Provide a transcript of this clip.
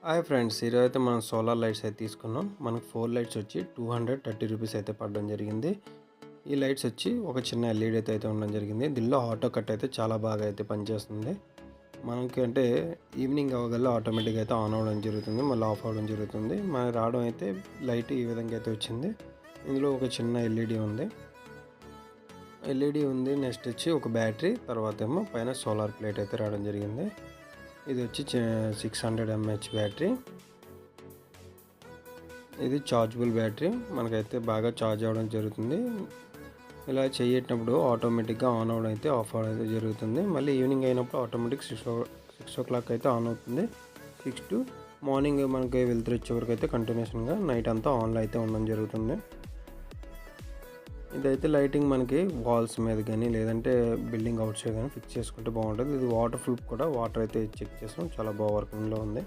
Hi friends, ఈరోజైతే మనం solar lights అయితే తీసుకున్నాం. మనకు 4 లైట్స్ వచ్చి 230 రూపీస్ అయితే పడడం జరిగింది. ఈ లైట్స్ వచ్చి ఒక చిన్న ఎల్ఈడి అయితే ఉండడం జరిగింది. దీనిలో ఆటో కట్ అయితే చాలా బాగా అయితే పనిచేస్తుంది. మనకి అంటే ఈవినింగ్ అవ్వగల్లా ఆటోమేటిక్గా అయితే ఆన్ అవ్వడం జరుగుతుంది, మళ్ళీ ఆఫ్ అవ్వడం జరుగుతుంది. మనకి రావడం అయితే లైట్ ఈ విధంగా అయితే వచ్చింది. ఇందులో ఒక చిన్న ఎల్ఈడి ఉంది. నెక్స్ట్ వచ్చి ఒక బ్యాటరీ, తర్వాత ఏమో పైన సోలార్ ప్లేట్ అయితే రావడం జరిగింది. ఇది వచ్చి 600 mAh బ్యాటరీ. ఇది చార్జబుల్ బ్యాటరీ, మనకైతే బాగా ఛార్జ్ అవ్వడం జరుగుతుంది. ఇలా చేయేటప్పుడు ఆటోమేటిక్గా ఆన్ అవ్వడం అయితే ఆఫ్ అవ్వడం అయితే జరుగుతుంది. మళ్ళీ ఈవినింగ్ అయినప్పుడు ఆటోమేటిక్ 6 o'clock అయితే ఆన్ అవుతుంది. 6 to మార్నింగ్ మనకి వెళ్తురు వచ్చే వరకు అయితే కంటిన్యూషన్గా నైట్ అంతా ఆన్లో అయితే ఉండడం జరుగుతుంది. ఇదైతే లైటింగ్ మనకి వాల్స్ మీద కానీ లేదంటే బిల్డింగ్ అవుట్ సైడ్ కానీ ఫిక్స్ చేసుకుంటే బాగుంటుంది. ఇది వాటర్ ప్రూఫ్ కూడా, వాటర్ అయితే చెక్ చేసాం, చాలా బాగా వర్కింగ్లో ఉంది.